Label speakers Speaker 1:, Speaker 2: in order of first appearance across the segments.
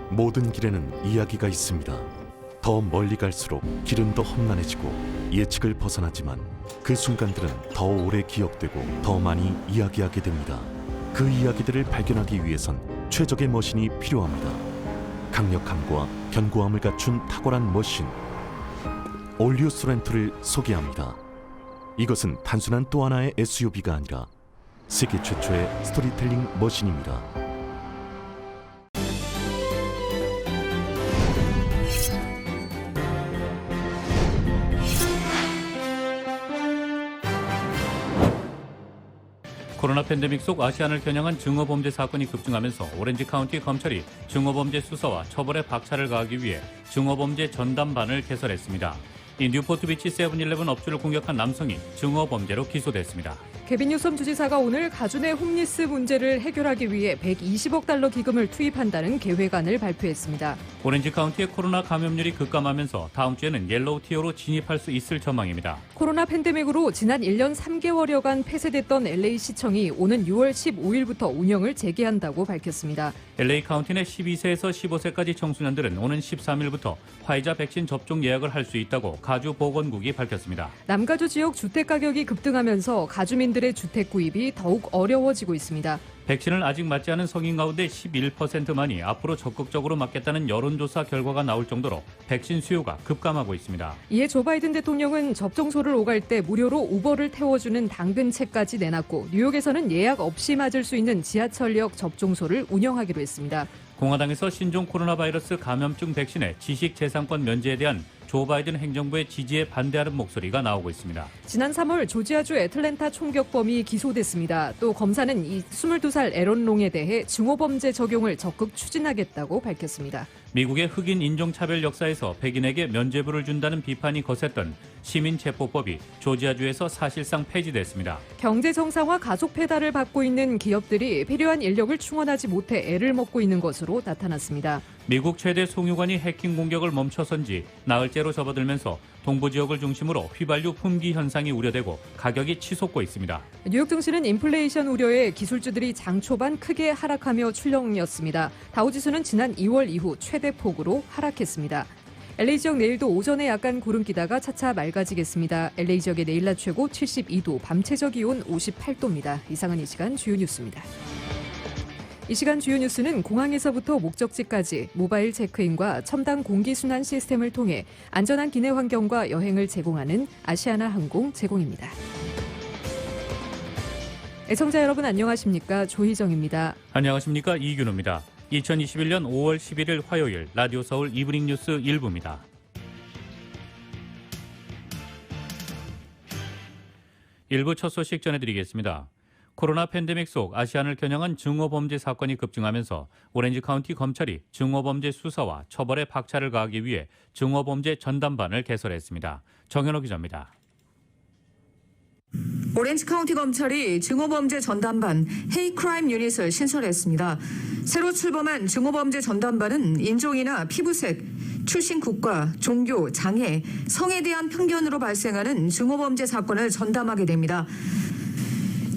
Speaker 1: 모든 길에는 이야기가 있습니다. 더 멀리 갈수록 길은 더 험난해지고 예측을 벗어나지만 그 순간들은 더 오래 기억되고 더 많이 이야기하게 됩니다. 그 이야기들을 발견하기 위해선 최적의 머신이 필요합니다. 강력함과 견고함을 갖춘 탁월한 머신 올류 소렌토를 소개합니다. 이것은 단순한 또 하나의 SUV가 아니라 세계 최초의 스토리텔링 머신입니다.
Speaker 2: 코로나 팬데믹 속 아시안을 겨냥한 증오범죄 사건이 급증하면서 오렌지 카운티 검찰이 증오범죄 수사와 처벌에 박차를 가하기 위해 증오범죄 전담반을 개설했습니다. 이 뉴포트 비치 세븐일레븐 업주를 공격한 남성이 증오범죄로 기소됐습니다.
Speaker 3: 개빈 뉴섬 주지사가 오늘 가준의 홈리스 문제를 해결하기 위해 120억 달러 기금을 투입한다는 계획안을 발표했습니다.
Speaker 2: 오렌지 카운티의 코로나 감염률이 급감하면서 다음 주에는 옐로우 티어로 진입할 수 있을 전망입니다.
Speaker 3: 코로나 팬데믹으로 지난 1년 3개월여간 폐쇄됐던 LA시청이 오는 6월 15일부터 운영을 재개한다고 밝혔습니다.
Speaker 2: LA 카운티 내 12세에서 15세까지 청소년들은 오는 13일부터 화이자 백신 접종 예약을 할 수 있다고 가주 보건국이 밝혔습니다.
Speaker 3: 남가주 지역 주택 가격이 급등하면서 가주민들의 주택 구입이 더욱 어려워지고 있습니다.
Speaker 2: 백신을 아직 맞지 않은 성인 가운데 11%만이 앞으로 적극적으로 맞겠다는 여론조사 결과가 나올 정도로 백신 수요가 급감하고 있습니다.
Speaker 3: 이에 조 바이든 대통령은 접종소를 오갈 때 무료로 우버를 태워주는 당근책까지 내놨고 뉴욕에서는 예약 없이 맞을 수 있는 지하철역 접종소를 운영하기로 했습니다.
Speaker 2: 공화당에서 신종 코로나 바이러스 감염증 백신의 지식재산권 면제에 대한 조 바이든 행정부의 지지에 반대하는 목소리가 나오고 있습니다.
Speaker 3: 지난 3월 조지아주 애틀랜타 총격범이 기소됐습니다. 또 검사는 이 22살 에런 롱에 대해 증오범죄 적용을 적극 추진하겠다고 밝혔습니다.
Speaker 2: 미국의 흑인 인종차별 역사에서 백인에게 면죄부를 준다는 비판이 거셌던 시민체포법이 조지아주에서 사실상 폐지됐습니다.
Speaker 3: 경제 정상화 가속 페달을 밟고 있는 기업들이 필요한 인력을 충원하지 못해 애를 먹고 있는 것으로 나타났습니다.
Speaker 2: 미국 최대 송유관이 해킹 공격을 멈춰선 지 나흘째로 접어들면서 동부 지역을 중심으로 휘발유 품귀 현상이 우려되고 가격이 치솟고 있습니다.
Speaker 3: 뉴욕 증시는 인플레이션 우려에 기술주들이 장 초반 크게 하락하며 출렁였습니다. 다우지수는 지난 2월 이후 최대 폭으로 하락했습니다. LA 지역 내일도 오전에 약간 구름 끼다가 차차 맑아지겠습니다. LA 지역의 내일 낮 최고 72도, 밤 최저 기온 58도입니다. 이상은 이 시간 주요 뉴스입니다. 이 시간 주요 뉴스는 공항에서부터 목적지까지 모바일 체크인과 첨단 공기순환 시스템을 통해 안전한 기내 환경과 여행을 제공하는 아시아나 항공 제공입니다. 애청자 여러분 안녕하십니까? 조희정입니다.
Speaker 2: 안녕하십니까? 이균호입니다. 2021년 5월 11일 화요일 라디오 서울 이브닝 뉴스 1부입니다. 일부 첫 소식 전해드리겠습니다. 코로나 팬데믹 속 아시안을 겨냥한 증오범죄 사건이 급증하면서 오렌지 카운티 검찰이 증오범죄 수사와 처벌에 박차를 가하기 위해 증오범죄 전담반을 개설했습니다. 정현호 기자입니다.
Speaker 4: 오렌지 카운티 검찰이 증오범죄 전담반 헤이 크라임 유닛을 신설했습니다. 새로 출범한 증오범죄 전담반은 인종이나 피부색, 출신 국가, 종교, 장애, 성에 대한 편견으로 발생하는 증오범죄 사건을 전담하게 됩니다.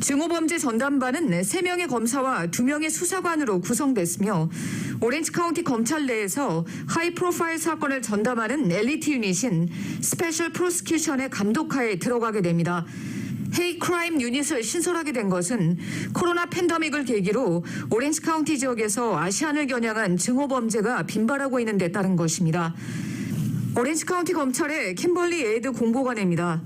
Speaker 4: 증오범죄 전담반은 3명의 검사와 2명의 수사관으로 구성됐으며 오렌지 카운티 검찰 내에서 하이 프로파일 사건을 전담하는 엘리트 유닛인 스페셜 프로스큐션의 감독하에 들어가게 됩니다. 헤이 크라임 유닛을 신설하게 된 것은 코로나 팬데믹을 계기로 오렌지 카운티 지역에서 아시안을 겨냥한 증오범죄가 빈발하고 있는 데 따른 것입니다. 오렌지 카운티 검찰의 킴벌리 에이드 공보관입니다.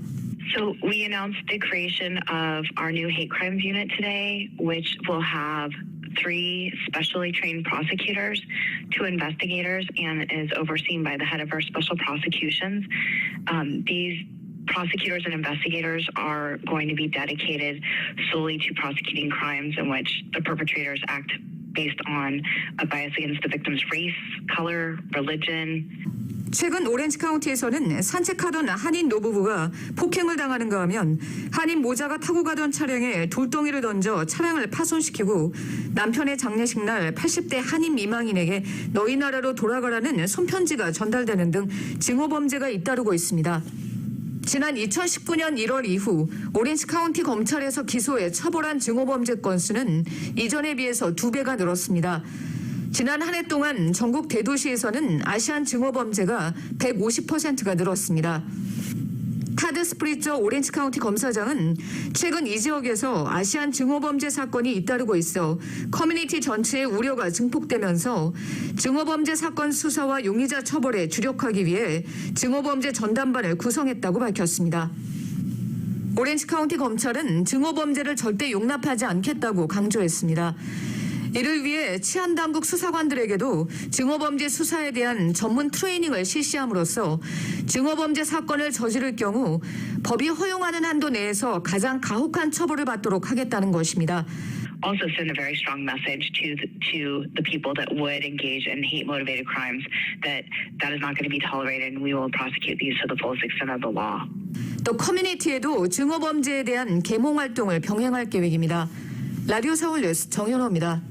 Speaker 5: So we announced the creation of our new hate crimes unit today, which will have 3 specially trained prosecutors, 2 investigators, and is overseen by the head of our special prosecutions. These prosecutors and investigators are going to be dedicated solely to prosecuting crimes in which the perpetrators act based on a bias against the victim's race, color, religion.
Speaker 4: 최근 오렌지 카운티에서는 산책하던 한인 노부부가 폭행을 당하는가 하면 한인 모자가 타고 가던 차량에 돌덩이를 던져 차량을 파손시키고 남편의 장례식 날 80대 한인 미망인에게 너희 나라로 돌아가라는 손편지가 전달되는 등 증오범죄가 잇따르고 있습니다. 지난 2019년 1월 이후 오렌지 카운티 검찰에서 기소해 처벌한 증오범죄 건수는 이전에 비해서 2배가 늘었습니다. 지난 한 해 동안 전국 대도시에서는 아시안 증오범죄가 150%가 늘었습니다. 타드 스프리처 오렌지 카운티 검사장은 최근 이 지역에서 아시안 증오범죄 사건이 잇따르고 있어 커뮤니티 전체의 우려가 증폭되면서 증오범죄 사건 수사와 용의자 처벌에 주력하기 위해 증오범죄 전담반을 구성했다고 밝혔습니다. 오렌지 카운티 검찰은 증오범죄를 절대 용납하지 않겠다고 강조했습니다. 이를 위해 치안당국 수사관들에게도 증오범죄 수사에 대한 전문 트레이닝을 실시함으로써 증오범죄 사건을 저지를 경우 법이 허용하는 한도 내에서 가장 가혹한 처벌을 받도록 하겠다는 것입니다.
Speaker 5: Also send a very strong message to the people that would engage in hate-motivated crimes that is not going to be tolerated and we will prosecute these to the fullest extent of the law.
Speaker 4: 또 커뮤니티에도 증오범죄에 대한 계몽 활동을 병행할 계획입니다. 라디오 서울 뉴스 정현호입니다.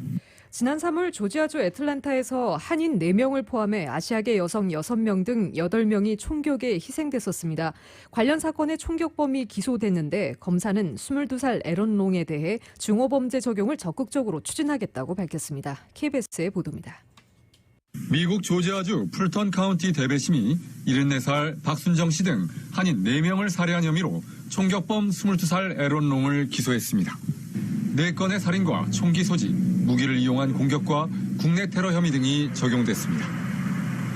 Speaker 3: 지난 3월 조지아주 애틀랜타에서 한인 4명을 포함해 아시아계 여성 6명 등 8명이 총격에 희생됐었습니다. 관련 사건의 총격범이 기소됐는데 검사는 22살 에런 롱에 대해 증오범죄 적용을 적극적으로 추진하겠다고 밝혔습니다. KBS의 보도입니다.
Speaker 6: 미국 조지아주 풀턴 카운티 대배심이 74살 박순정 씨 등 한인 4명을 살해한 혐의로 총격범 22살 에런 롱을 기소했습니다. 4건의 살인과 총기 소지, 무기를 이용한 공격과 국내 테러 혐의 등이 적용됐습니다.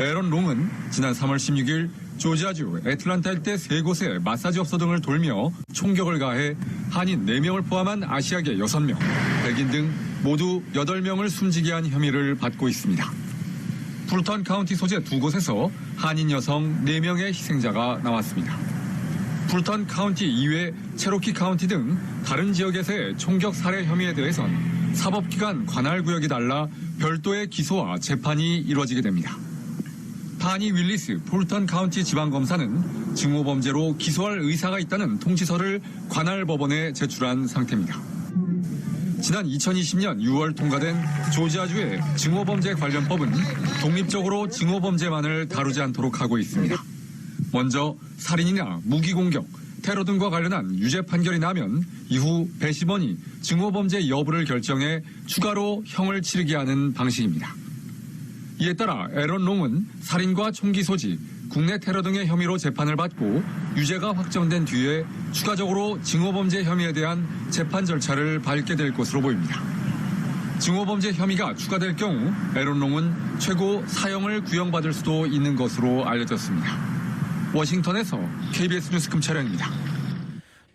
Speaker 6: 에런 롱은 지난 3월 16일 조지아주 애틀란타 일대 3곳의 마사지 업소 등을 돌며 총격을 가해 한인 4명을 포함한 아시아계 6명, 백인 등 모두 8명을 숨지게 한 혐의를 받고 있습니다. 풀턴 카운티 소재 2곳에서 한인 여성 4명의 희생자가 나왔습니다. 풀턴 카운티 이외 체로키 카운티 등 다른 지역에서의 총격 살해 혐의에 대해선 사법기관 관할구역이 달라 별도의 기소와 재판이 이루어지게 됩니다. 타니 윌리스 풀턴 카운티 지방검사는 증오범죄로 기소할 의사가 있다는 통지서를 관할법원에 제출한 상태입니다. 지난 2020년 6월 통과된 조지아주의 증오범죄 관련법은 독립적으로 증오범죄만을 다루지 않도록 하고 있습니다. 먼저 살인이나 무기공격, 테러 등과 관련한 유죄 판결이 나면 이후 배심원이 증오범죄 여부를 결정해 추가로 형을 치르게 하는 방식입니다. 이에 따라 에런 롱은 살인과 총기 소지, 국내 테러 등의 혐의로 재판을 받고 유죄가 확정된 뒤에 추가적으로 증오범죄 혐의에 대한 재판 절차를 밟게 될 것으로 보입니다. 증오범죄 혐의가 추가될 경우 에런 롱은 최고 사형을 구형받을 수도 있는 것으로 알려졌습니다. 워싱턴에서 KBS 뉴스 금철현입니다.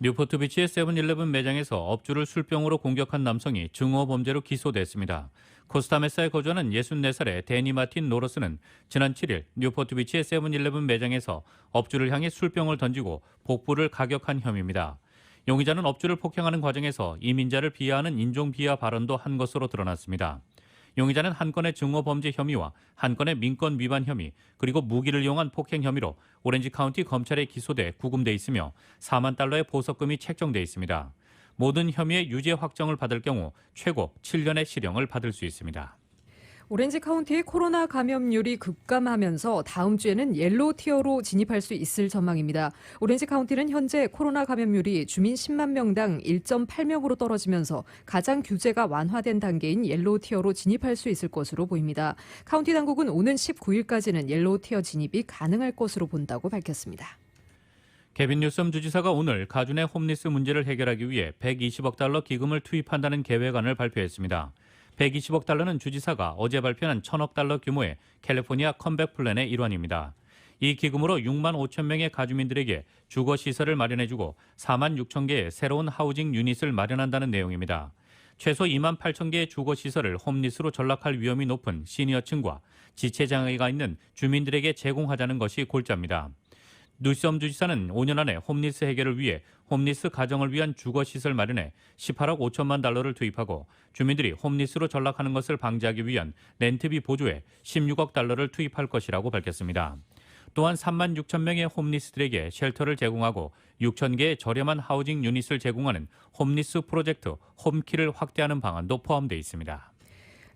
Speaker 2: 뉴포트 비치의 세븐일레븐 매장에서 업주를 술병으로 공격한 남성이 증오범죄로 기소됐습니다. 코스타메사에 거주하는 64살의 데니 마틴 노러스는 지난 7일 뉴포트 비치의 세븐일레븐 매장에서 업주를 향해 술병을 던지고 복부를 가격한 혐의입니다. 용의자는 업주를 폭행하는 과정에서 이민자를 비하하는 인종비하 발언도 한 것으로 드러났습니다. 용의자는 한 건의 증오범죄 혐의와 한 건의 민권 위반 혐의 그리고 무기를 이용한 폭행 혐의로 오렌지 카운티 검찰에 기소돼 구금돼 있으며 4만 달러의 보석금이 책정돼 있습니다. 모든 혐의의 유죄 확정을 받을 경우 최고 7년의 실형을 받을 수 있습니다.
Speaker 3: 오렌지 카운티의 코로나 감염률이 급감하면서 다음 주에는 옐로우 티어로 진입할 수 있을 전망입니다. 오렌지 카운티는 현재 코로나 감염률이 주민 10만 명당 1.8명으로 떨어지면서 가장 규제가 완화된 단계인 옐로우 티어로 진입할 수 있을 것으로 보입니다. 카운티 당국은 오는 19일까지는 옐로우 티어 진입이 가능할 것으로 본다고 밝혔습니다.
Speaker 2: 개빈 뉴섬 주지사가 오늘 가준의 홈리스 문제를 해결하기 위해 120억 달러 기금을 투입한다는 계획안을 발표했습니다. 120억 달러는 주지사가 어제 발표한 1,000억 달러 규모의 캘리포니아 컴백 플랜의 일환입니다. 이 기금으로 6만 5천 명의 가주민들에게 주거시설을 마련해주고 4만 6천 개의 새로운 하우징 유닛을 마련한다는 내용입니다. 최소 2만 8천 개의 주거시설을 홈리스로 전락할 위험이 높은 시니어층과 지체장애가 있는 주민들에게 제공하자는 것이 골자입니다. 뉴섬 주지사는 5년 안에 홈리스 해결을 위해 홈리스 가정을 위한 주거시설 마련에 18억 5천만 달러를 투입하고 주민들이 홈리스로 전락하는 것을 방지하기 위한 렌트비 보조에 16억 달러를 투입할 것이라고 밝혔습니다. 또한 3만 6천 명의 홈리스들에게 쉘터를 제공하고 6천 개의 저렴한 하우징 유닛을 제공하는 홈리스 프로젝트 홈키를 확대하는 방안도 포함되어 있습니다.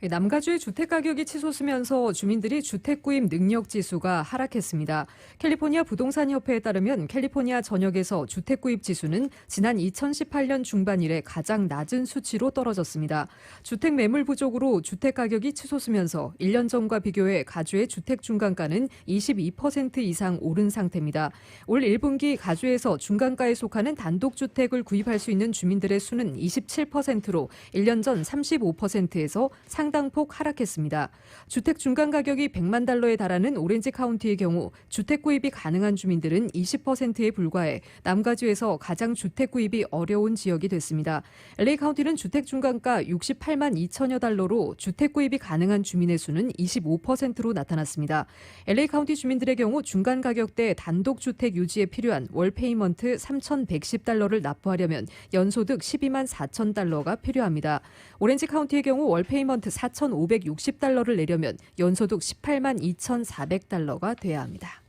Speaker 3: 남가주의 주택가격이 치솟으면서 주민들이 주택구입 능력지수가 하락했습니다. 캘리포니아 부동산협회에 따르면 캘리포니아 전역에서 주택구입 지수는 지난 2018년 중반 이래 가장 낮은 수치로 떨어졌습니다. 주택 매물 부족으로 주택가격이 치솟으면서 1년 전과 비교해 가주의 주택 중간가는 22% 이상 오른 상태입니다. 올 1분기 가주에서 중간가에 속하는 단독주택을 구입할 수 있는 주민들의 수는 27%로 1년 전 35%에서 상당폭 하락했습니다. 주택 중간 가격이 100만 달러에 달하는 오렌지 카운티의 경우 주택 구입이 가능한 주민들은 20%에 불과해 남가주에서 가장 주택 구입이 어려운 지역이 됐습니다. LA 카운티는 주택 중간가 68만 2천여 달러로 주택 구입이 가능한 주민의 수는 25%로 나타났습니다. LA 카운티 주민들의 경우 중간 가격대 단독 주택 유지에 필요한 월 페이먼트 3,110달러를 납부하려면 연소득 12만 4천 달러가 필요합니다. 오렌지 카운티의 경우 월 페이먼트 4,560달러를 내려면 연소득 18만 2,400달러가 돼야 합니다.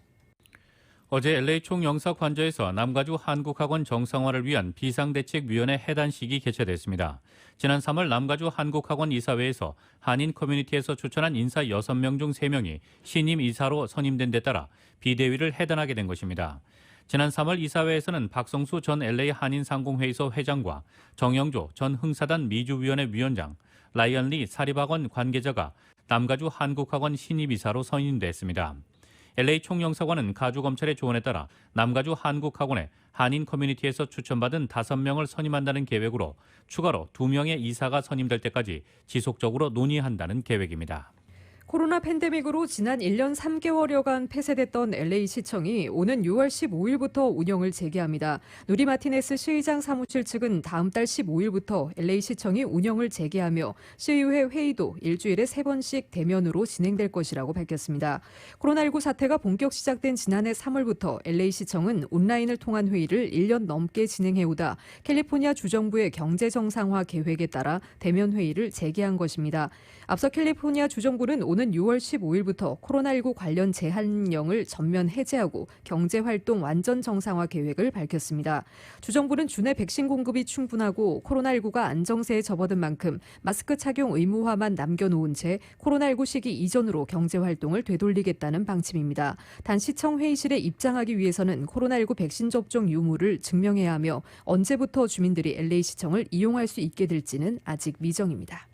Speaker 2: 어제 LA 총영사관저에서 남가주 한국학원 정상화를 위한 비상대책위원회 해단식이 개최됐습니다. 지난 3월 남가주 한국학원 이사회에서 한인 커뮤니티에서 추천한 인사 6명 중 3명이 신임 이사로 선임된 데 따라 비대위를 해단하게 된 것입니다. 지난 3월 이사회에서는 박성수 전 LA 한인상공회의소 회장과 정영조 전 흥사단 미주위원회 위원장, 라이언 리 사립학원 관계자가 남가주 한국학원 신입이사로 선임됐습니다. LA 총영사관은 가주검찰의 조언에 따라 남가주 한국학원에 한인 커뮤니티에서 추천받은 5명을 선임한다는 계획으로 추가로 2명의 이사가 선임될 때까지 지속적으로 논의한다는 계획입니다.
Speaker 3: 코로나 팬데믹으로 지난 1년 3개월여간 폐쇄됐던 LA시청이 오는 6월 15일부터 운영을 재개합니다. 누리 마티네스 시의장 사무실 측은 다음 달 15일부터 LA시청이 운영을 재개하며 시의회 회의도 일주일에 3번씩 대면으로 진행될 것이라고 밝혔습니다. 코로나19 사태가 본격 시작된 지난해 3월부터 LA시청은 온라인을 통한 회의를 1년 넘게 진행해오다 캘리포니아 주정부의 경제 정상화 계획에 따라 대면 회의를 재개한 것입니다. 앞서 캘리포니아 주정부는 오는 6월 15일부터 코로나19 관련 제한령을 전면 해제하고 경제활동 완전 정상화 계획을 밝혔습니다. 주정부는 주내 백신 공급이 충분하고 코로나19가 안정세에 접어든 만큼 마스크 착용 의무화만 남겨놓은 채 코로나19 시기 이전으로 경제활동을 되돌리겠다는 방침입니다. 단 시청 회의실에 입장하기 위해서는 코로나19 백신 접종 유무를 증명해야 하며 언제부터 주민들이 LA시청을 이용할 수 있게 될지는 아직 미정입니다.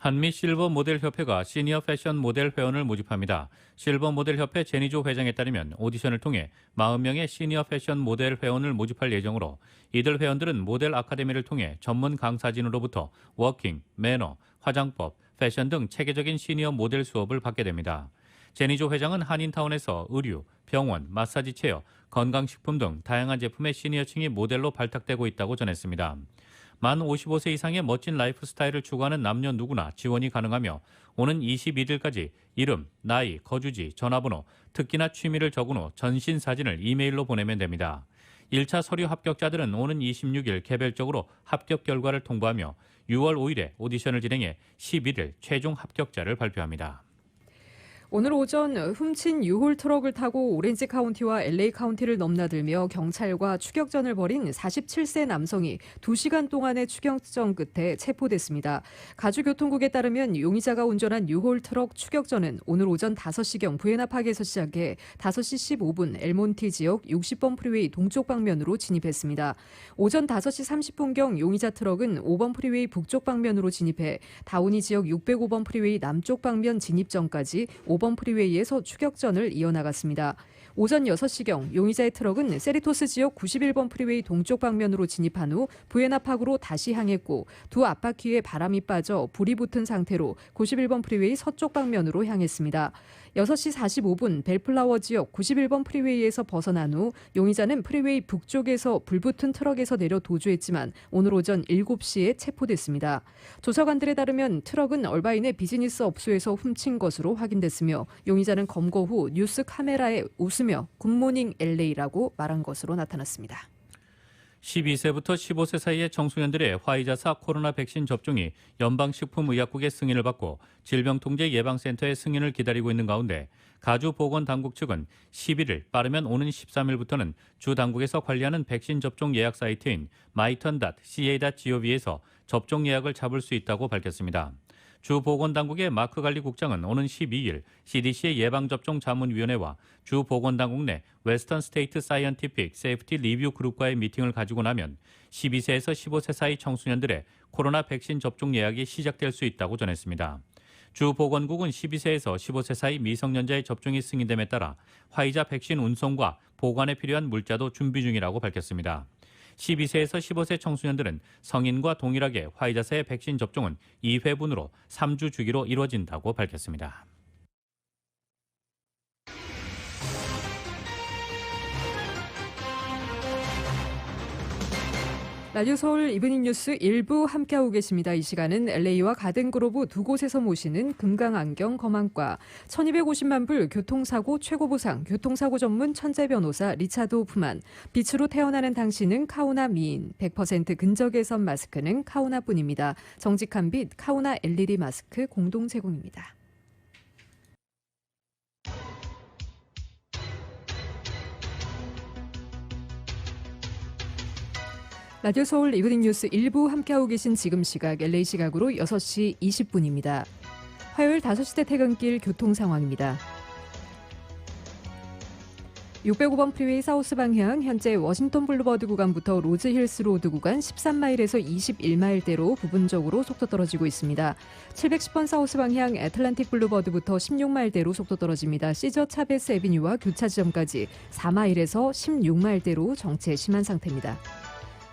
Speaker 2: 한미 실버 모델 협회가 시니어 패션 모델 회원을 모집합니다. 실버 모델 협회 제니조 회장에 따르면 오디션을 통해 40명의 시니어 패션 모델 회원을 모집할 예정으로 이들 회원들은 모델 아카데미를 통해 전문 강사진으로부터 워킹, 매너, 화장법, 패션 등 체계적인 시니어 모델 수업을 받게 됩니다. 제니조 회장은 한인타운에서 의류, 병원, 마사지 체어, 건강식품 등 다양한 제품의 시니어층이 모델로 발탁되고 있다고 전했습니다. 만 55세 이상의 멋진 라이프 스타일을 추구하는 남녀 누구나 지원이 가능하며 오는 21일까지 이름, 나이, 거주지, 전화번호, 특기나 취미를 적은 후 전신 사진을 이메일로 보내면 됩니다. 1차 서류 합격자들은 오는 26일 개별적으로 합격 결과를 통보하며 6월 5일에 오디션을 진행해 11일 최종 합격자를 발표합니다.
Speaker 3: 오늘 오전 훔친 유홀 트럭을 타고 오렌지 카운티와 LA 카운티를 넘나들며 경찰과 추격전을 벌인 47세 남성이 2시간 동안의 추격전 끝에 체포됐습니다. 가주교통국에 따르면 용의자가 운전한 유홀 트럭 추격전은 오늘 오전 5시경 부에나파크에서 시작해 5시 15분 엘몬티 지역 60번 프리웨이 동쪽 방면으로 진입했습니다. 오전 5시 30분경 용의자 트럭은 5번 프리웨이 북쪽 방면으로 진입해 다우니 지역 605번 프리웨이 남쪽 방면 진입 전까지 5번 프리웨이에서 추격전을 이어나갔습니다. 오전 6시경 용의자의 트럭은 세리토스 지역 91번 프리웨이 동쪽 방면으로 진입한 후 부에나파크로 다시 향했고 두 앞바퀴에 바람이 빠져 불이 붙은 상태로 91번 프리웨이 서쪽 방면으로 향했습니다. 6시 45분 벨플라워 지역 91번 프리웨이에서 벗어난 후 용의자는 프리웨이 북쪽에서 불붙은 트럭에서 내려 도주했지만 오늘 오전 7시에 체포됐습니다. 조사관들에 따르면 트럭은 얼바인의 비즈니스 업소에서 훔친 것으로 확인됐으며 용의자는 검거 후 뉴스 카메라에 웃으며 굿모닝 LA라고 말한 것으로 나타났습니다.
Speaker 2: 12세부터 15세 사이의 청소년들의 화이자사 코로나 백신 접종이 연방식품의약국의 승인을 받고 질병통제예방센터의 승인을 기다리고 있는 가운데 가주보건당국 측은 11일 빠르면 오는 13일부터는 주 당국에서 관리하는 백신 접종 예약 사이트인 myturn.ca.gov에서 접종 예약을 잡을 수 있다고 밝혔습니다. 주 보건당국의 마크 관리 국장은 오는 12일 CDC의 예방접종자문위원회와 주 보건당국 내 웨스턴 스테이트 사이언티픽 세이프티 리뷰 그룹과의 미팅을 가지고 나면 12세에서 15세 사이 청소년들의 코로나 백신 접종 예약이 시작될 수 있다고 전했습니다. 주 보건국은 12세에서 15세 사이 미성년자의 접종이 승인됨에 따라 화이자 백신 운송과 보관에 필요한 물자도 준비 중이라고 밝혔습니다. 12세에서 15세 청소년들은 성인과 동일하게 화이자사의 백신 접종은 2회분으로 3주 주기로 이루어진다고 밝혔습니다.
Speaker 3: 라디오 서울 이브닝 뉴스 1부 함께하고 계십니다. 이 시간은 LA와 가든그로브 두 곳에서 모시는 금강안경 검안과 1250만 불 교통사고 최고보상 교통사고 전문 천재 변호사 리차드 호프만, 빛으로 태어나는 당신은 카우나 미인, 100% 근적외선 마스크는 카우나뿐입니다. 정직한 빛 카우나 LED 마스크 공동 제공입니다. 라디오 서울 이브닝 뉴스 1부 함께하고 계신 지금 시각 LA 시각으로 6시 20분입니다. 화요일 5시대 퇴근길 교통 상황입니다. 605번 프리웨이 사우스 방향 현재 워싱턴 블루버드 구간부터 로즈힐스 로드 구간 13마일에서 21마일대로 부분적으로 속도 떨어지고 있습니다. 710번 사우스 방향 애틀란틱 블루버드부터 16마일대로 속도 떨어집니다. 시저 차베스 애비뉴와 교차 지점까지 4마일에서 16마일대로 정체 심한 상태입니다.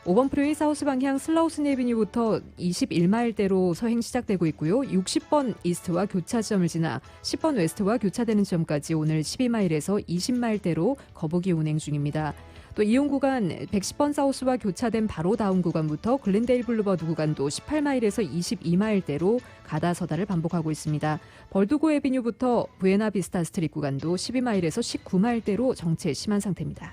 Speaker 3: 5번 프리웨이 사우스 방향 슬라우슨 애비뉴부터 21마일대로 서행 시작되고 있고요. 60번 이스트와 교차 지점을 지나 10번 웨스트와 교차되는 지점까지 오늘 12마일에서 20마일대로 거북이 운행 중입니다. 또 이용 구간 110번 사우스와 교차된 바로 다운 구간부터 글렌데일 블루버드 구간도 18마일에서 22마일대로 가다 서다를 반복하고 있습니다. 벌두고 애비뉴부터 부에나 비스타 스트릿 구간도 12마일에서 19마일대로 정체 심한 상태입니다.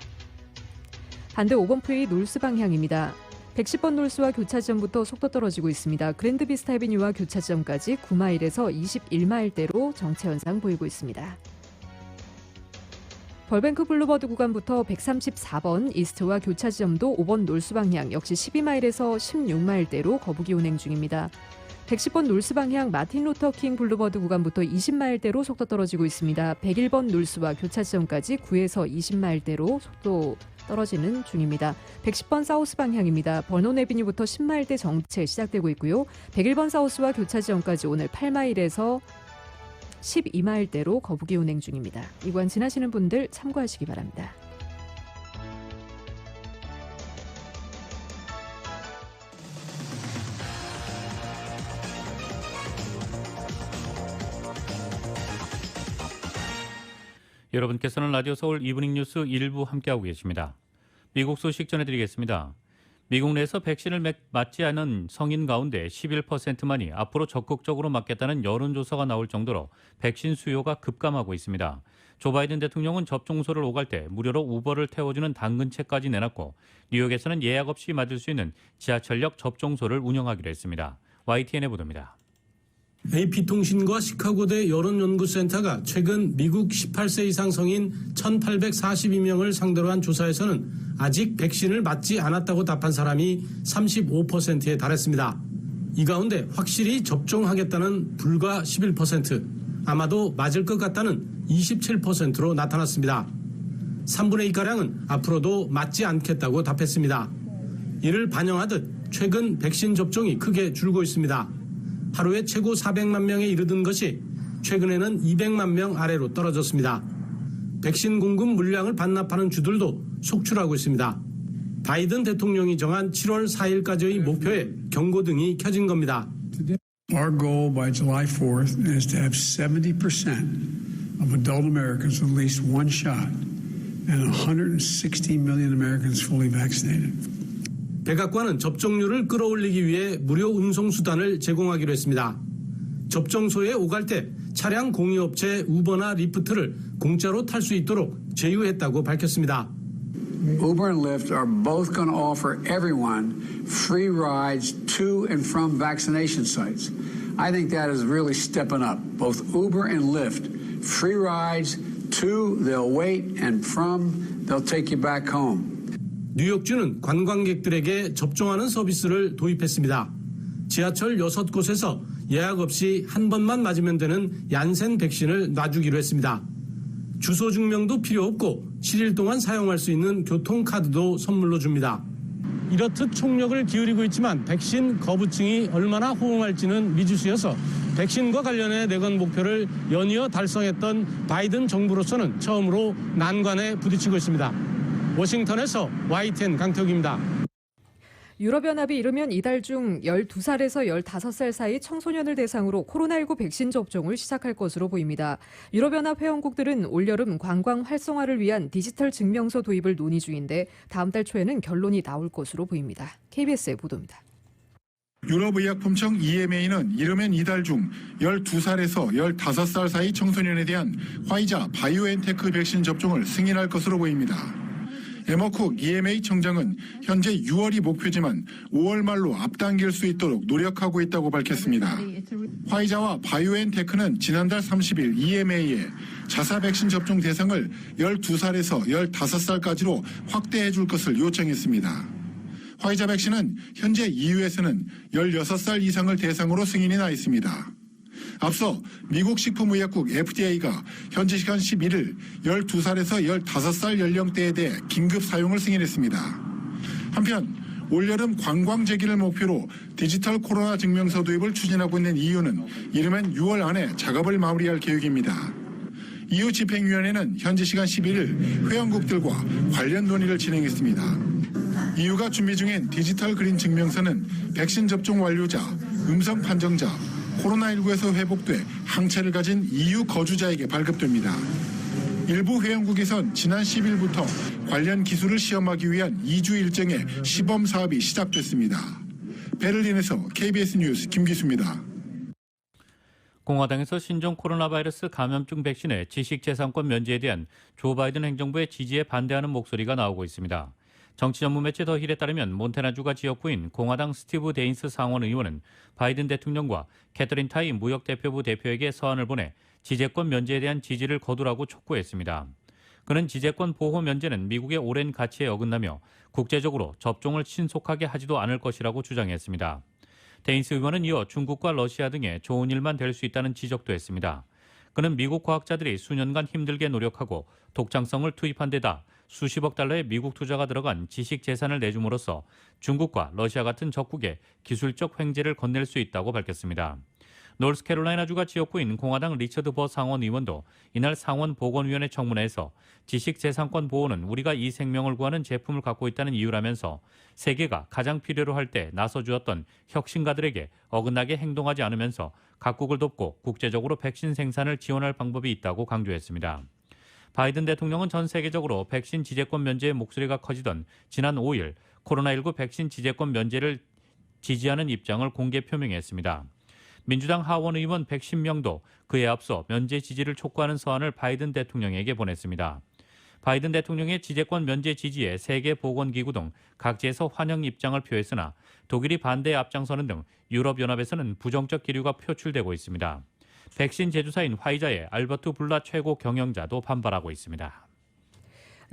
Speaker 3: 반대 5번 프레이 놀스 방향입니다. 110번 놀스와 교차 지점부터 속도 떨어지고 있습니다. 그랜드 비스타 애비뉴와 교차 지점까지 9마일에서 21마일대로 정체 현상 보이고 있습니다. 벌뱅크 블루버드 구간부터 134번 이스트와 교차 지점도 5번 놀스 방향 역시 12마일에서 16마일대로 거북이 운행 중입니다. 110번 놀스 방향 마틴 루터 킹 블루버드 구간부터 20마일대로 속도 떨어지고 있습니다. 101번 놀스와 교차 지점까지 9에서 20마일대로 속도 떨어지는 중입니다. 110번 사우스 방향입니다. 버논 애비뉴부터 10마일대 정체 시작되고 있고요. 101번 사우스와 교차 지점까지 오늘 8마일에서 12마일대로 거북이 운행 중입니다. 이 구간 지나시는 분들 참고하시기 바랍니다.
Speaker 2: 여러분께서는 라디오 서울 이브닝 뉴스 1부 함께하고 계십니다. 미국 소식 전해드리겠습니다. 미국 내에서 백신을 맞지 않은 성인 가운데 11%만이 앞으로 적극적으로 맞겠다는 여론조사가 나올 정도로 백신 수요가 급감하고 있습니다. 조 바이든 대통령은 접종소를 오갈 때 무료로 우버를 태워주는 당근책까지 내놨고, 뉴욕에서는 예약 없이 맞을 수 있는 지하철역 접종소를 운영하기로 했습니다. YTN의 보도입니다.
Speaker 7: AP통신과 시카고대 여론연구센터가 최근 미국 18세 이상 성인 1,842명을 상대로 한 조사에서는 아직 백신을 맞지 않았다고 답한 사람이 35%에 달했습니다. 이 가운데 확실히 접종하겠다는 불과 11%, 아마도 맞을 것 같다는 27%로 나타났습니다. 3분의 2가량은 앞으로도 맞지 않겠다고 답했습니다. 이를 반영하듯 최근 백신 접종이 크게 줄고 있습니다. 하루에 최고 400만 명에 이르던 것이 최근에는 200만 명 아래로 떨어졌습니다. 백신 공급 물량을 반납하는 주들도 속출하고 있습니다. 바이든 대통령이 정한 7월 4일까지의 목표에 경고등이 켜진 겁니다.
Speaker 8: Our goal by July 4th is to have 70% of adult Americans with at least one shot and 160 million Americans fully vaccinated.
Speaker 7: 백악관은 접종률을 끌어올리기 위해 무료 운송수단을 제공하기로 했습니다. 접종소에 오갈 때 차량 공유업체 우버나 리프트를 공짜로 탈 수 있도록 제휴했다고 밝혔습니다.
Speaker 8: Uber and Lyft are both going to offer everyone free rides to and from vaccination sites. I think that is really stepping up. Both Uber and Lyft, free rides to, they'll wait, and from, they'll take you back home.
Speaker 7: 뉴욕주는 관광객들에게 접종하는 서비스를 도입했습니다. 지하철 6곳에서 예약 없이 한 번만 맞으면 되는 얀센 백신을 놔주기로 했습니다. 주소 증명도 필요 없고 7일 동안 사용할 수 있는 교통카드도 선물로 줍니다. 이렇듯 총력을 기울이고 있지만 백신 거부층이 얼마나 호응할지는 미지수여서 백신과 관련해 내건 목표를 연이어 달성했던 바이든 정부로서는 처음으로 난관에 부딪히고 있습니다. 워싱턴에서 YTN 강태욱입니다.
Speaker 3: 유럽연합이 이르면 이달 중 12살에서 15살 사이 청소년을 대상으로 코로나19 백신 접종을 시작할 것으로 보입니다. 유럽연합 회원국들은 올여름 관광 활성화를 위한 디지털 증명서 도입을 논의 중인데 다음 달 초에는 결론이 나올 것으로 보입니다. KBS의 보도입니다.
Speaker 9: 유럽의약품청 EMA는 이르면 이달 중 12살에서 15살 사이 청소년에 대한 화이자 바이오엔테크 백신 접종을 승인할 것으로 보입니다. 에머쿡 EMA 청장은 현재 6월이 목표지만 5월 말로 앞당길 수 있도록 노력하고 있다고 밝혔습니다. 화이자와 바이오엔테크는 지난달 30일 EMA에 자사 백신 접종 대상을 12살에서 15살까지로 확대해 줄 것을 요청했습니다. 화이자 백신은 현재 EU에서는 16살 이상을 대상으로 승인이 나 있습니다. 앞서 미국 식품의약국 FDA가 현지 시간 11일 12살에서 15살 연령대에 대해 긴급 사용을 승인했습니다. 한편 올여름 관광 재기를 목표로 디지털 코로나 증명서 도입을 추진하고 있는 EU는 이르면 6월 안에 작업을 마무리할 계획입니다. EU 집행위원회는 현지 시간 11일 회원국들과 관련 논의를 진행했습니다. EU가 준비 중인 디지털 그린 증명서는 백신 접종 완료자, 음성 판정자, 코로나19에서 회복돼 항체를 가진 EU 거주자에게 발급됩니다. 일부 회원국에선 지난 10일부터 관련 기술을 시험하기 위한 2주 일정의 시범 사업이 시작됐습니다. 베를린에서 KBS 뉴스 김기수입니다.
Speaker 2: 공화당에서 신종 코로나 바이러스 감염증 백신의 지식재산권 면제에 대한 조 바이든 행정부의 지지에 반대하는 목소리가 나오고 있습니다. 정치 전문 매체 더 힐에 따르면 몬태나주가 지역구인 공화당 스티브 데인스 상원 의원은 바이든 대통령과 캐터린 타이 무역대표부 대표에게 서한을 보내 지재권 면제에 대한 지지를 거두라고 촉구했습니다. 그는 지재권 보호 면제는 미국의 오랜 가치에 어긋나며 국제적으로 접종을 신속하게 하지도 않을 것이라고 주장했습니다. 데인스 의원은 이어 중국과 러시아 등의 좋은 일만 될 수 있다는 지적도 했습니다. 그는 미국 과학자들이 수년간 힘들게 노력하고 독창성을 투입한 데다 수십억 달러의 미국 투자가 들어간 지식 재산을 내줌으로써 중국과 러시아 같은 적국에 기술적 횡재를 건넬 수 있다고 밝혔습니다. 노스캐롤라이나주가 지역구인 공화당 리처드 버 상원 의원도 이날 상원 보건위원회 청문회에서 지식재산권 보호는 우리가 이 생명을 구하는 제품을 갖고 있다는 이유라면서 세계가 가장 필요로 할 때 나서주었던 혁신가들에게 어긋나게 행동하지 않으면서 각국을 돕고 국제적으로 백신 생산을 지원할 방법이 있다고 강조했습니다. 바이든 대통령은 전 세계적으로 백신 지재권 면제의 목소리가 커지던 지난 5일 코로나19 백신 지재권 면제를 지지하는 입장을 공개 표명했습니다. 민주당 하원 의원 110명도 그에 앞서 면제 지지를 촉구하는 서한을 바이든 대통령에게 보냈습니다. 바이든 대통령의 지재권 면제 지지에 세계보건기구 등 각지에서 환영 입장을 표했으나 독일이 반대에 앞장서는 등 유럽연합에서는 부정적 기류가 표출되고 있습니다. 백신 제조사인 화이자의 알버트 불라 최고 경영자도 반발하고 있습니다.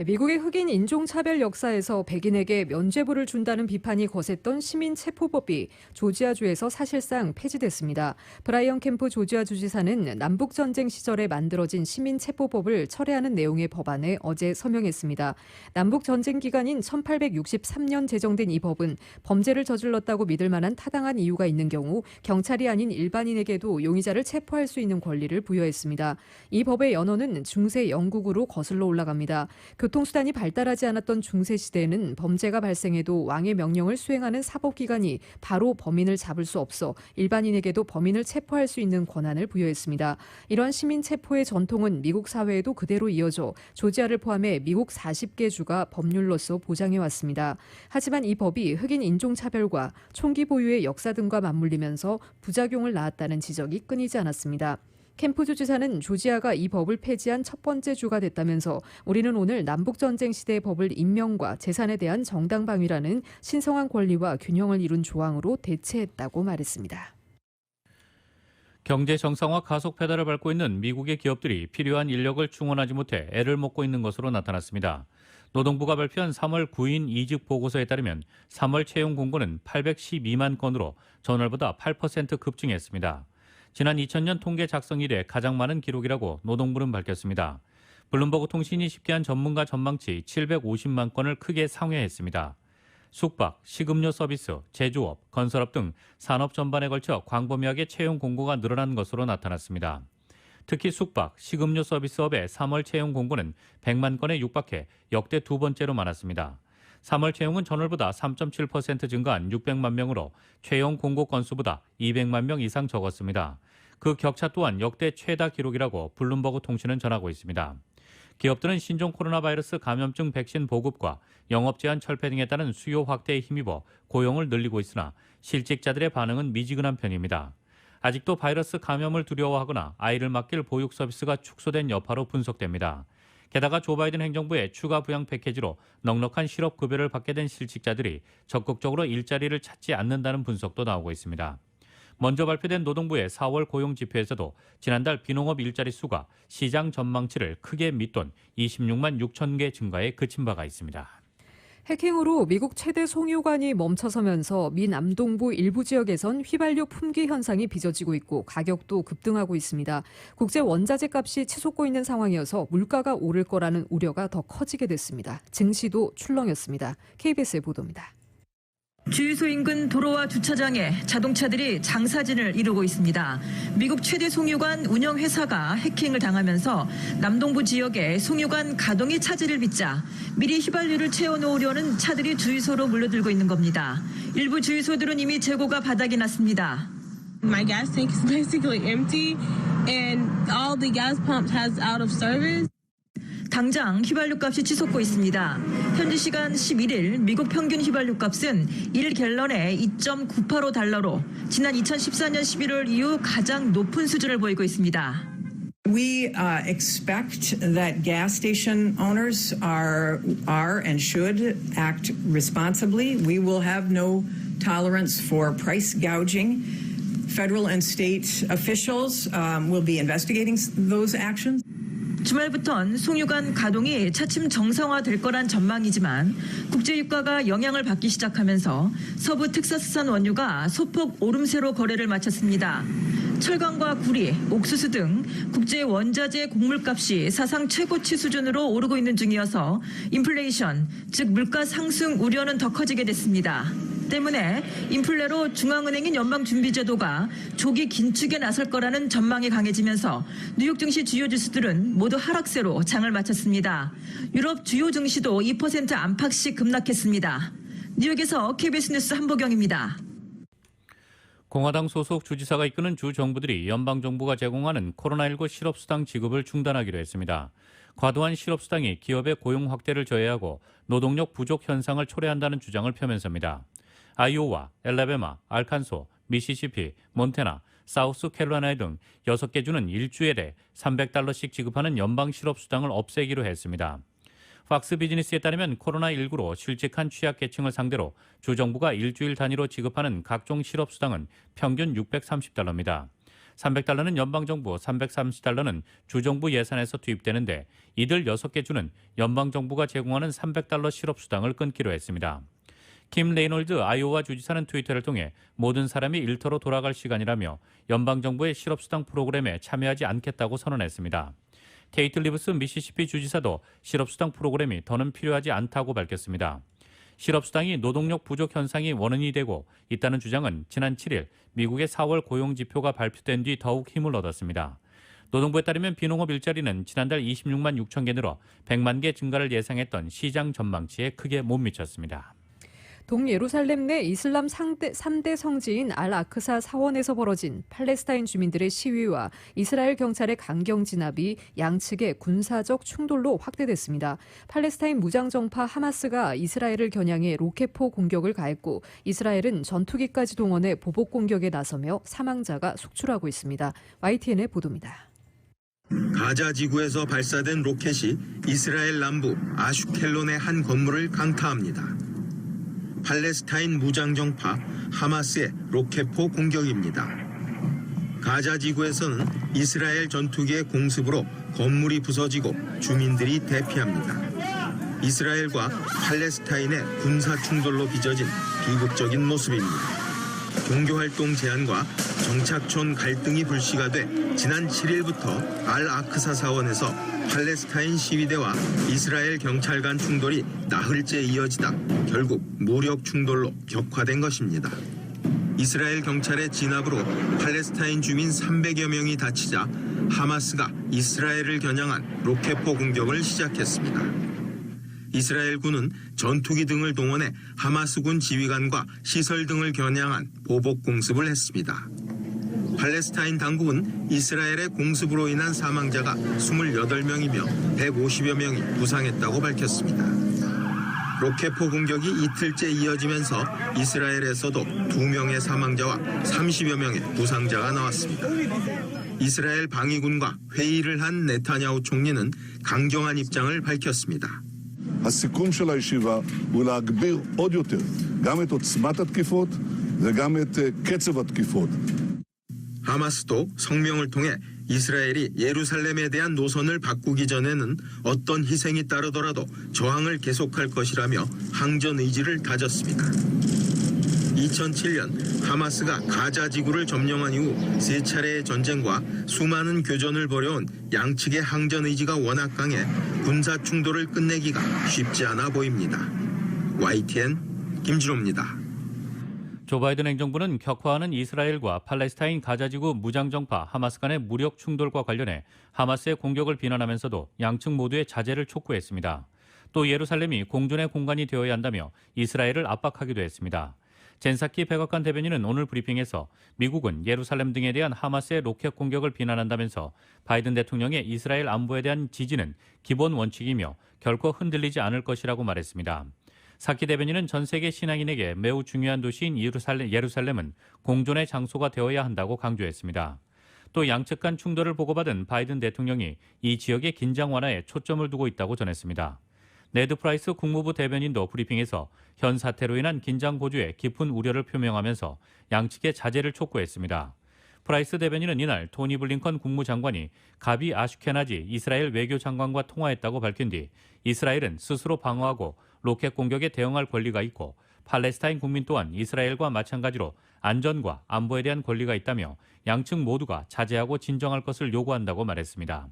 Speaker 3: 미국의 흑인 인종차별 역사에서 백인에게 면죄부를 준다는 비판이 거셌던 시민체포법이 조지아주에서 사실상 폐지됐습니다. 브라이언 캠프 조지아주 지사는 남북전쟁 시절에 만들어진 시민체포법을 철회하는 내용의 법안에 어제 서명했습니다. 남북전쟁 기간인 1863년 제정된 이 법은 범죄를 저질렀다고 믿을 만한 타당한 이유가 있는 경우 경찰이 아닌 일반인에게도 용의자를 체포할 수 있는 권리를 부여했습니다. 이 법의 연원은 중세 영국으로 거슬러 올라갑니다. 교통수단이 발달하지 않았던 중세시대에는 범죄가 발생해도 왕의 명령을 수행하는 사법기관이 바로 범인을 잡을 수 없어 일반인에게도 범인을 체포할 수 있는 권한을 부여했습니다. 이런 시민 체포의 전통은 미국 사회에도 그대로 이어져 조지아를 포함해 미국 40개 주가 법률로서 보장해왔습니다. 하지만 이 법이 흑인 인종차별과 총기 보유의 역사 등과 맞물리면서 부작용을 낳았다는 지적이 끊이지 않았습니다. 캠프주 지사는 조지아가 이 법을 폐지한 첫 번째 주가 됐다면서 우리는 오늘 남북전쟁 시대의 법을 인명과 재산에 대한 정당방위라는 신성한 권리와 균형을 이룬 조항으로 대체했다고 말했습니다.
Speaker 2: 경제 정상화 가속 페달을 밟고 있는 미국의 기업들이 필요한 인력을 충원하지 못해 애를 먹고 있는 것으로 나타났습니다. 노동부가 발표한 3월 9인 이직 보고서에 따르면 3월 채용 공고는 812만 건으로 전월보다 8% 급증했습니다. 지난 2000년 통계 작성 이래 가장 많은 기록이라고 노동부는 밝혔습니다. 블룸버그 통신이 집계한 전문가 전망치 750만 건을 크게 상회했습니다. 숙박, 식음료 서비스, 제조업, 건설업 등 산업 전반에 걸쳐 광범위하게 채용 공고가 늘어난 것으로 나타났습니다. 특히 숙박, 식음료 서비스업의 3월 채용 공고는 100만 건에 육박해 역대 두 번째로 많았습니다. 3월 채용은 전월보다 3.7% 증가한 600만 명으로 채용 공고 건수보다 200만 명 이상 적었습니다. 그 격차 또한 역대 최다 기록이라고 블룸버그 통신은 전하고 있습니다. 기업들은 신종 코로나 바이러스 감염증 백신 보급과 영업 제한 철폐 등에 따른 수요 확대에 힘입어 고용을 늘리고 있으나 실직자들의 반응은 미지근한 편입니다. 아직도 바이러스 감염을 두려워하거나 아이를 맡길 보육 서비스가 축소된 여파로 분석됩니다. 게다가 조 바이든 행정부의 추가 부양 패키지로 넉넉한 실업급여를 받게 된 실직자들이 적극적으로 일자리를 찾지 않는다는 분석도 나오고 있습니다. 먼저 발표된 노동부의 4월 고용지표에서도 지난달 비농업 일자리 수가 시장 전망치를 크게 밑돈 26만 6천 개 증가에 그친 바가 있습니다.
Speaker 3: 해킹으로 미국 최대 송유관이 멈춰서면서 미 남동부 일부 지역에선 휘발유 품귀 현상이 빚어지고 있고 가격도 급등하고 있습니다. 국제 원자재 값이 치솟고 있는 상황이어서 물가가 오를 거라는 우려가 더 커지게 됐습니다. 증시도 출렁였습니다. KBS의 보도입니다.
Speaker 10: 주유소 인근 도로와 주차장에 자동차들이 장사진을 이루고 있습니다. 미국 최대 송유관 운영회사가 해킹을 당하면서 남동부 지역에 송유관 가동이 차질을 빚자 미리 휘발유를 채워놓으려는 차들이 주유소로 몰려들고 있는 겁니다. 일부 주유소들은 이미 재고가 바닥이 났습니다.
Speaker 11: My gas tank is basically empty and all the gas pumps has out of service.
Speaker 10: 당장 휘발유값이 치솟고 있습니다. 현지 시간 11일 미국 평균 휘발유값은 1갤런에 2.985달러로 지난 2014년 11월 이후 가장 높은 수준을 보이고 있습니다.
Speaker 12: We expect that gas station owners are and should act responsibly. We will have no tolerance for price gouging. Federal and state officials will be investigating those actions.
Speaker 10: 주말부턴 송유관 가동이 차츰 정상화될 거란 전망이지만 국제유가가 영향을 받기 시작하면서 서부 텍사스산 원유가 소폭 오름세로 거래를 마쳤습니다. 철강과 구리, 옥수수 등 국제 원자재 곡물값이 사상 최고치 수준으로 오르고 있는 중이어서 인플레이션, 즉 물가 상승 우려는 더 커지게 됐습니다. 때문에 인플레로 중앙은행인 연방준비제도가 조기 긴축에 나설 거라는 전망이 강해지면서 뉴욕 증시 주요 지수들은 모두 하락세로 장을 마쳤습니다. 유럽 주요 증시도 2% 안팎씩 급락했습니다. 뉴욕에서 KBS 뉴스 한보경입니다.
Speaker 2: 공화당 소속 주지사가 이끄는 주 정부들이 연방정부가 제공하는 코로나19 실업수당 지급을 중단하기로 했습니다. 과도한 실업수당이 기업의 고용 확대를 저해하고 노동력 부족 현상을 초래한다는 주장을 펴면서입니다. 아이오와, 엘라베마, 알칸소, 미시시피, 몬태나, 사우스캐롤라이나 등 6개 주는 일주일에 $300씩 지급하는 연방 실업수당을 없애기로 했습니다. 팍스 비즈니스에 따르면 코로나19로 실직한 취약계층을 상대로 주정부가 일주일 단위로 지급하는 각종 실업수당은 평균 $630입니다. $300는 연방정부, $330는 주정부 예산에서 투입되는데 이들 6개 주는 연방정부가 제공하는 $300 실업수당을 끊기로 했습니다. 킴 레이놀드 아이오와 주지사는 트위터를 통해 모든 사람이 일터로 돌아갈 시간이라며 연방정부의 실업수당 프로그램에 참여하지 않겠다고 선언했습니다. 케이트 리브스 미시시피 주지사도 실업수당 프로그램이 더는 필요하지 않다고 밝혔습니다. 실업수당이 노동력 부족 현상이 원인이 되고 있다는 주장은 지난 7일 미국의 4월 고용지표가 발표된 뒤 더욱 힘을 얻었습니다. 노동부에 따르면 비농업 일자리는 지난달 26만 6천 개 늘어 100만 개 증가를 예상했던 시장 전망치에 크게 못 미쳤습니다.
Speaker 3: 동예루살렘 내 이슬람 3대 성지인 알-아크사 사원에서 벌어진 팔레스타인 주민들의 시위와 이스라엘 경찰의 강경 진압이 양측의 군사적 충돌로 확대됐습니다. 팔레스타인 무장정파 하마스가 이스라엘을 겨냥해 로켓포 공격을 가했고 이스라엘은 전투기까지 동원해 보복 공격에 나서며 사망자가 속출하고 있습니다. YTN의 보도입니다.
Speaker 13: 가자 지구에서 발사된 로켓이 이스라엘 남부 아슈켈론의 한 건물을 강타합니다. 팔레스타인 무장정파 하마스의 로켓포 공격입니다. 가자 지구에서는 이스라엘 전투기의 공습으로 건물이 부서지고 주민들이 대피합니다. 이스라엘과 팔레스타인의 군사 충돌로 빚어진 비극적인 모습입니다. 종교활동 제한과 정착촌 갈등이 불씨가 돼 지난 7일부터 알-아크사 사원에서 팔레스타인 시위대와 이스라엘 경찰 간 충돌이 나흘째 이어지다 결국 무력 충돌로 격화된 것입니다. 이스라엘 경찰의 진압으로 팔레스타인 주민 300여 명이 다치자 하마스가 이스라엘을 겨냥한 로켓포 공격을 시작했습니다. 이스라엘군은 전투기 등을 동원해 하마스군 지휘관과 시설 등을 겨냥한 보복 공습을 했습니다. 팔레스타인 당국은 이스라엘의 공습으로 인한 사망자가 28명이며 150여 명이 부상했다고 밝혔습니다. 로켓포 공격이 이틀째 이어지면서 이스라엘에서도 2명의 사망자와 30여 명의 부상자가 나왔습니다. 이스라엘 방위군과 회의를 한 네타냐후 총리는 강경한 입장을 밝혔습니다.
Speaker 14: הסיכום של הישיבה הוא להגביר עוד יותר גם את עוצמת התקיפות וגם את קצב התקיפות.
Speaker 13: 하마스도 성명을 통해 이스라엘이 예루살렘에 대한 노선을 바꾸기 전에는 어떤 희생이 따르더라도 저항을 계속할 것이라며 항전 의지를 다졌습니다. 2007년 하마스가 가자 지구를 점령한 이후 3차례의 전쟁과 수많은 교전을 벌여온 양측의 항전 의지가 워낙 강해 군사 충돌을 끝내기가 쉽지 않아 보입니다. YTN 김진호입니다.
Speaker 2: 조 바이든 행정부는 격화하는 이스라엘과 팔레스타인 가자지구 무장정파 하마스 간의 무력 충돌과 관련해 하마스의 공격을 비난하면서도 양측 모두의 자제를 촉구했습니다. 또 예루살렘이 공존의 공간이 되어야 한다며 이스라엘을 압박하기도 했습니다. 젠사키 백악관 대변인은 오늘 브리핑에서 미국은 예루살렘 등에 대한 하마스의 로켓 공격을 비난한다면서 바이든 대통령의 이스라엘 안보에 대한 지지는 기본 원칙이며 결코 흔들리지 않을 것이라고 말했습니다. 사키 대변인은 전 세계 신앙인에게 매우 중요한 도시인 예루살렘은 공존의 장소가 되어야 한다고 강조했습니다. 또 양측 간 충돌을 보고받은 바이든 대통령이 이 지역의 긴장 완화에 초점을 두고 있다고 전했습니다. 네드 프라이스 국무부 대변인도 브리핑에서 현 사태로 인한 긴장 고조에 깊은 우려를 표명하면서 양측의 자제를 촉구했습니다. 프라이스 대변인은 이날 토니 블링컨 국무장관이 가비 아슈케나지 이스라엘 외교장관과 통화했다고 밝힌 뒤 이스라엘은 스스로 방어하고 로켓 공격에 대응할 권리가 있고 팔레스타인 국민 또한 이스라엘과 마찬가지로 안전과 안보에 대한 권리가 있다며 양측 모두가 자제하고 진정할 것을 요구한다고 말했습니다.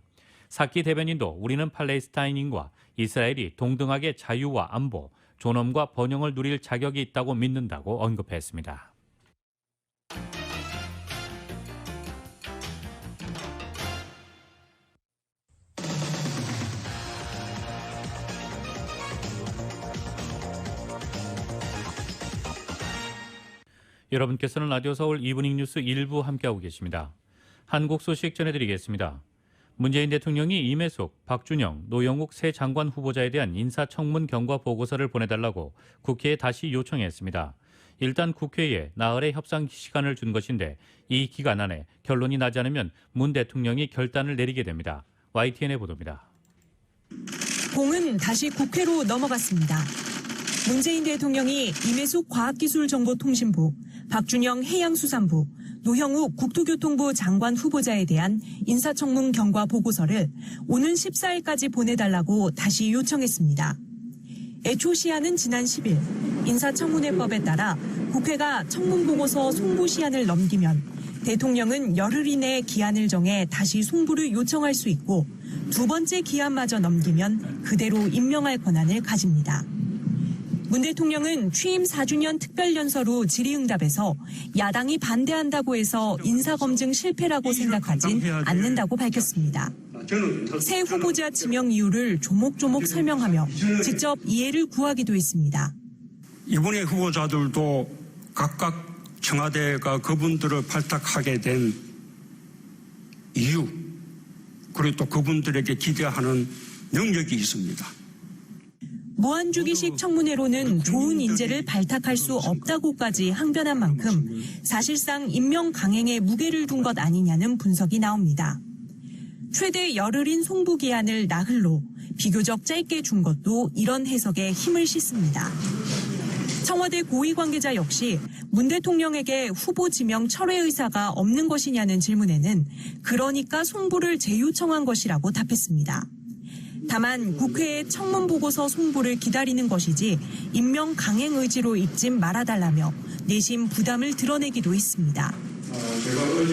Speaker 2: 사키 대변인도 우리는 팔레스타인인과 이스라엘이 동등하게 자유와 안보, 존엄과 번영을 누릴 자격이 있다고 믿는다고 언급했습니다. 여러분께서는 라디오 서울 이브닝 뉴스 1부 함께하고 계십니다. 한국 소식 전해드리겠습니다. 문재인 대통령이 임혜숙, 박준영, 노영욱 새 장관 후보자에 대한 인사청문 경과 보고서를 보내달라고 국회에 다시 요청했습니다. 일단 국회에 나흘의 협상 시간을 준 것인데 이 기간 안에 결론이 나지 않으면 문 대통령이 결단을 내리게 됩니다. YTN의 보도입니다.
Speaker 15: 공은 다시 국회로 넘어갔습니다. 문재인 대통령이 임혜숙 과학기술정보통신부, 박준영 해양수산부, 노형욱 국토교통부 장관 후보자에 대한 인사청문 경과 보고서를 오는 14일까지 보내달라고 다시 요청했습니다. 애초 시한은 지난 10일 인사청문회법에 따라 국회가 청문보고서 송부 시한을 넘기면 대통령은 열흘 이내에 기한을 정해 다시 송부를 요청할 수 있고 두 번째 기한마저 넘기면 그대로 임명할 권한을 가집니다. 문 대통령은 취임 4주년 특별연설후 질의응답에서 야당이 반대한다고 해서 인사검증 실패라고 생각하진 않는다고 밝혔습니다. 새 후보자 지명 이유를 조목조목 설명하며 직접 이해를 구하기도 했습니다.
Speaker 16: 이번의 후보자들도 각각 청와대가 그분들을 발탁하게 된 이유, 그리고 또 그분들에게 기대하는 능력이 있습니다.
Speaker 15: 무한주기식 청문회로는 좋은 인재를 발탁할 수 없다고까지 항변한 만큼 사실상 임명 강행에 무게를 둔 것 아니냐는 분석이 나옵니다. 최대 열흘인 송부 기한을 나흘로 비교적 짧게 준 것도 이런 해석에 힘을 싣습니다. 청와대 고위 관계자 역시 문 대통령에게 후보 지명 철회 의사가 없는 것이냐는 질문에는 그러니까 송부를 재요청한 것이라고 답했습니다. 다만 국회의 청문 보고서 송부를 기다리는 것이지 임명 강행 의지로 읽지 말아달라며 내심 부담을 드러내기도 했습니다.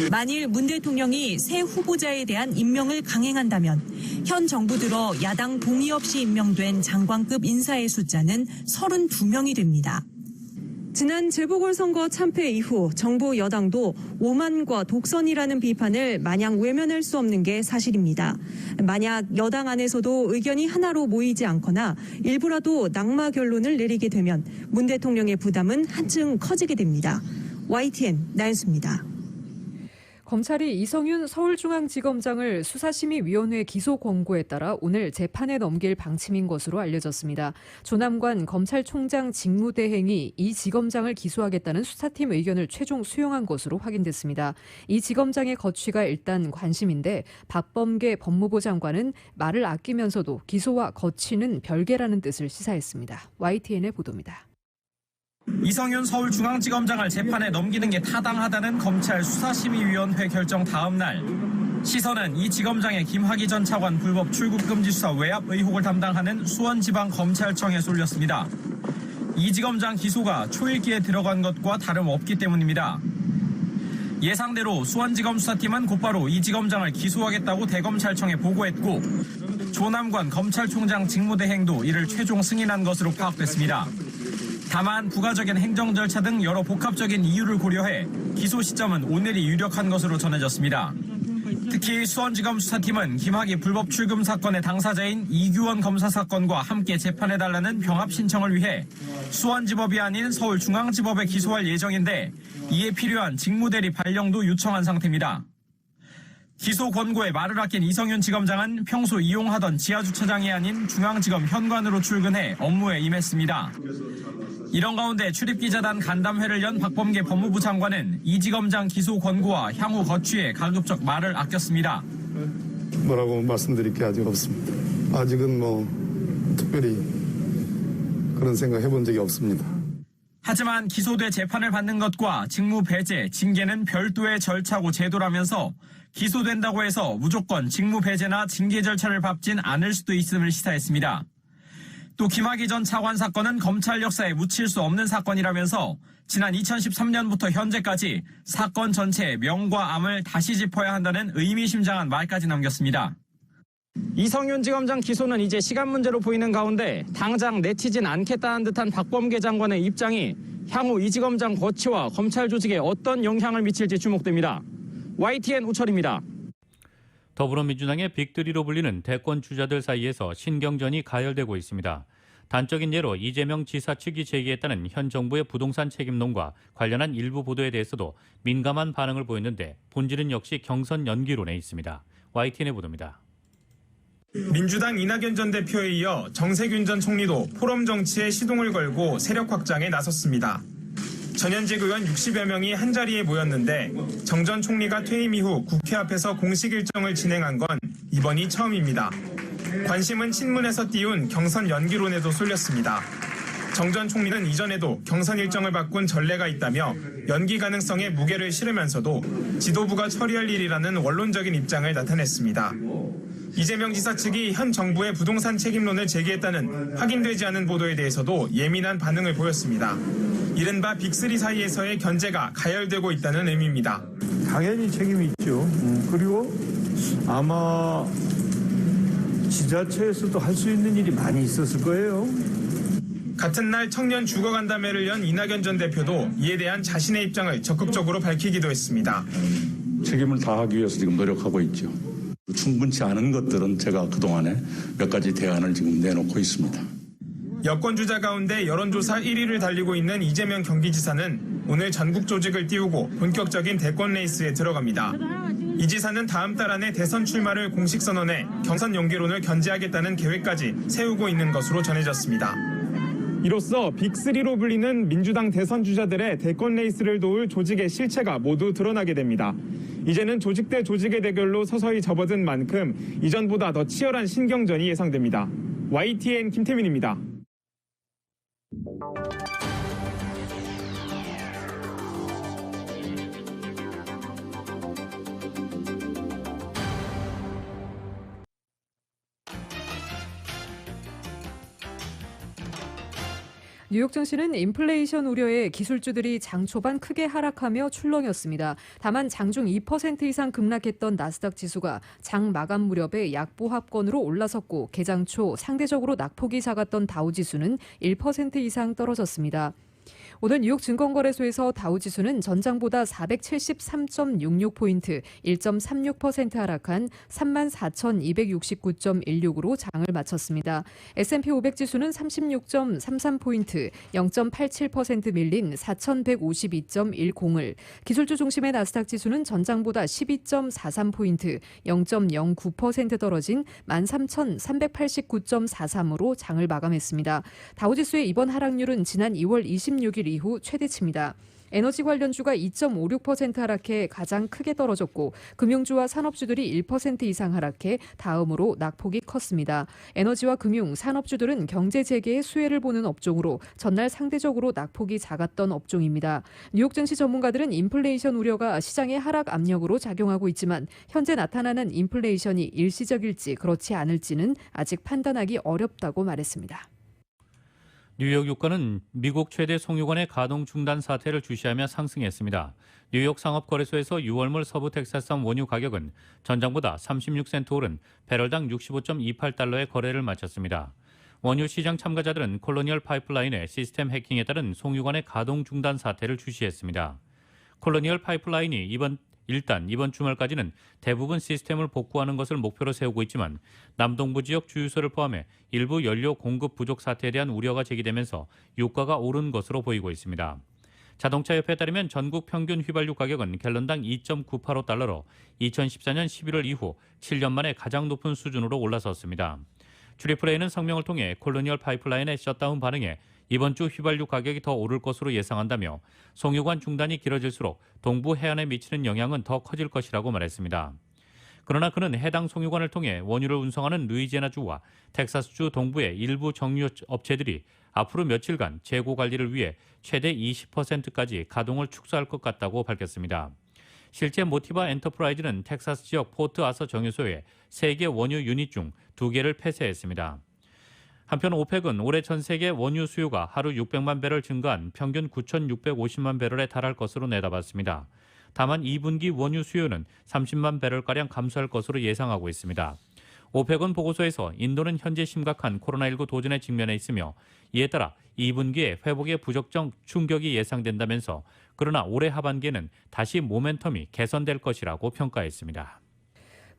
Speaker 15: 만일 문 대통령이 새 후보자에 대한 임명을 강행한다면 현 정부 들어 야당 동의 없이 임명된 장관급 인사의 숫자는 32명이 됩니다. 지난 재보궐선거 참패 이후 정부 여당도 오만과 독선이라는 비판을 마냥 외면할 수 없는 게 사실입니다. 만약 여당 안에서도 의견이 하나로 모이지 않거나 일부라도 낙마 결론을 내리게 되면 문 대통령의 부담은 한층 커지게 됩니다. YTN 나연수입니다.
Speaker 3: 검찰이 이성윤 서울중앙지검장을 수사심의위원회 기소 권고에 따라 오늘 재판에 넘길 방침인 것으로 알려졌습니다. 조남관 검찰총장 직무대행이 이 지검장을 기소하겠다는 수사팀 의견을 최종 수용한 것으로 확인됐습니다. 이 지검장의 거취가 일단 관심인데 박범계 법무부 장관은 말을 아끼면서도 기소와 거취는 별개라는 뜻을 시사했습니다. YTN의 보도입니다.
Speaker 17: 이성윤 서울중앙지검장을 재판에 넘기는 게 타당하다는 검찰 수사심의위원회 결정 다음 날 시선은 이 지검장의 김학의 전 차관 불법 출국 금지 수사 외압 의혹을 담당하는 수원지방검찰청에 쏠렸습니다. 이 지검장 기소가 초읽기에 들어간 것과 다름없기 때문입니다. 예상대로 수원지검 수사팀은 곧바로 이 지검장을 기소하겠다고 대검찰청에 보고했고 조남관 검찰총장 직무대행도 이를 최종 승인한 것으로 파악됐습니다. 다만 부가적인 행정 절차 등 여러 복합적인 이유를 고려해 기소 시점은 오늘이 유력한 것으로 전해졌습니다. 특히 수원지검 수사팀은 김학의 불법 출금 사건의 당사자인 이규원 검사 사건과 함께 재판해달라는 병합 신청을 위해 수원지법이 아닌 서울중앙지법에 기소할 예정인데 이에 필요한 직무대리 발령도 요청한 상태입니다. 기소 권고에 말을 아낀 이성윤 지검장은 평소 이용하던 지하주차장이 아닌 중앙지검 현관으로 출근해 업무에 임했습니다. 이런 가운데 출입기자단 간담회를 연 박범계 법무부 장관은 이 지검장 기소 권고와 향후 거취에 가급적 말을 아꼈습니다.
Speaker 18: 뭐라고 말씀드릴 게 아직 없습니다. 아직은 특별히 그런 생각 해본 적이 없습니다.
Speaker 17: 하지만 기소돼 재판을 받는 것과 직무 배제, 징계는 별도의 절차고 제도라면서 기소된다고 해서 무조건 직무 배제나 징계 절차를 밟진 않을 수도 있음을 시사했습니다. 또 김학의 전 차관 사건은 검찰 역사에 묻힐 수 없는 사건이라면서 지난 2013년부터 현재까지 사건 전체의 명과 암을 다시 짚어야 한다는 의미심장한 말까지 남겼습니다. 이성윤 지검장 기소는 이제 시간 문제로 보이는 가운데 당장 내치진 않겠다는 듯한 박범계 장관의 입장이 향후 이 지검장 거취와 검찰 조직에 어떤 영향을 미칠지 주목됩니다. YTN 우철입니다.
Speaker 2: 더불어민주당의 빅3로 불리는 대권 주자들 사이에서 신경전이 가열되고 있습니다. 단적인 예로 이재명 지사 측이 제기했다는 현 정부의 부동산 책임론과 관련한 일부 보도에 대해서도 민감한 반응을 보였는데 본질은 역시 경선 연기론에 있습니다. YTN의 보도입니다.
Speaker 19: 민주당 이낙연 전 대표에 이어 정세균 전 총리도 포럼 정치에 시동을 걸고 세력 확장에 나섰습니다. 전현직 의원 60여 명이 한자리에 모였는데 정 전 총리가 퇴임 이후 국회 앞에서 공식 일정을 진행한 건 이번이 처음입니다. 관심은 친문에서 띄운 경선 연기론에도 쏠렸습니다. 정 전 총리는 이전에도 경선 일정을 바꾼 전례가 있다며 연기 가능성에 무게를 실으면서도 지도부가 처리할 일이라는 원론적인 입장을 나타냈습니다. 이재명 지사 측이 현 정부의 부동산 책임론을 제기했다는 확인되지 않은 보도에 대해서도 예민한 반응을 보였습니다. 이른바 빅3 사이에서의 견제가 가열되고 있다는 의미입니다.
Speaker 20: 당연히 책임이 있죠. 그리고 아마 지자체에서도 할 수 있는 일이 많이 있었을 거예요.
Speaker 19: 같은 날 청년 주거간담회를 연 이낙연 전 대표도 이에 대한 자신의 입장을 적극적으로 밝히기도 했습니다.
Speaker 21: 책임을 다하기 위해서 지금 노력하고 있죠. 충분치 않은 것들은 제가 그동안에 몇 가지 대안을 지금 내놓고 있습니다.
Speaker 19: 여권 주자 가운데 여론조사 1위를 달리고 있는 이재명 경기지사는 오늘 전국 조직을 띄우고 본격적인 대권 레이스에 들어갑니다. 이 지사는 다음 달 안에 대선 출마를 공식 선언해 경선 연기론을 견제하겠다는 계획까지 세우고 있는 것으로 전해졌습니다. 이로써 빅3로 불리는 민주당 대선 주자들의 대권 레이스를 도울 조직의 실체가 모두 드러나게 됩니다. 이제는 조직 대 조직의 대결로 서서히 접어든 만큼 이전보다 더 치열한 신경전이 예상됩니다. YTN 김태민입니다.
Speaker 3: 뉴욕 증시는 인플레이션 우려에 기술주들이 장 초반 크게 하락하며 출렁였습니다. 다만 장중 2% 이상 급락했던 나스닥 지수가 장 마감 무렵에 약보합권으로 올라섰고 개장 초 상대적으로 낙폭이 작았던 다우 지수는 1% 이상 떨어졌습니다. 오늘 뉴욕 증권거래소에서 다우지수는 전장보다 473.66포인트, 1.36% 하락한 34,269.16으로 장을 마쳤습니다. S&P 500지수는 36.33포인트, 0.87% 밀린 4,152.10을, 기술주 중심의 나스닥 지수는 전장보다 12.43포인트, 0.09% 떨어진 13,389.43으로 장을 마감했습니다. 다우지수의 이번 하락률은 지난 2월 26일 이후 최대치입니다. 에너지 관련주가 2.56% 하락해 가장 크게 떨어졌고 금융주와 산업주들이 1% 이상 하락해 다음으로 낙폭이 컸습니다. 에너지와 금융, 산업주들은 경제 재개에 수혜를 보는 업종으로 전날 상대적으로 낙폭이 작았던 업종입니다. 뉴욕 증시 전문가들은 인플레이션 우려가 시장의 하락 압력으로 작용하고 있지만 현재 나타나는 인플레이션이 일시적일지 그렇지 않을지는 아직 판단하기 어렵다고 말했습니다.
Speaker 2: 뉴욕 유가는 미국 최대 송유관의 가동 중단 사태를 주시하며 상승했습니다. 뉴욕 상업거래소에서 6월물 서부 텍사스산 원유 가격은 전장보다 36센트 오른 배럴당 65.28달러의 거래를 마쳤습니다. 원유 시장 참가자들은 콜로니얼 파이프라인의 시스템 해킹에 따른 송유관의 가동 중단 사태를 주시했습니다. 콜로니얼 파이프라인이 일단 이번 주말까지는 대부분 시스템을 복구하는 것을 목표로 세우고 있지만 남동부 지역 주유소를 포함해 일부 연료 공급 부족 사태에 대한 우려가 제기되면서 유가가 오른 것으로 보이고 있습니다. 자동차협회에 따르면 전국 평균 휘발유 가격은 갤런당 2.985달러로 2014년 11월 이후 7년 만에 가장 높은 수준으로 올라섰습니다. 트리플A는 성명을 통해 콜로니얼 파이프라인의 셧다운 반응에 이번 주 휘발유 가격이 더 오를 것으로 예상한다며 송유관 중단이 길어질수록 동부 해안에 미치는 영향은 더 커질 것이라고 말했습니다. 그러나 그는 해당 송유관을 통해 원유를 운송하는 루이지애나주와 텍사스주 동부의 일부 정유 업체들이 앞으로 며칠간 재고 관리를 위해 최대 20%까지 가동을 축소할 것 같다고 밝혔습니다. 실제 모티바 엔터프라이즈는 텍사스 지역 포트 아서 정유소에 3개 원유 유닛 중 2개를 폐쇄했습니다. 한편 오펙은 올해 전 세계 원유 수요가 하루 600만 배럴 증가한 평균 9,650만 배럴에 달할 것으로 내다봤습니다. 다만 2분기 원유 수요는 30만 배럴가량 감소할 것으로 예상하고 있습니다. 오펙은 보고서에서 인도는 현재 심각한 코로나19 도전에 직면해 있으며 이에 따라 2분기에 회복의 부적정 충격이 예상된다면서 그러나 올해 하반기에는 다시 모멘텀이 개선될 것이라고 평가했습니다.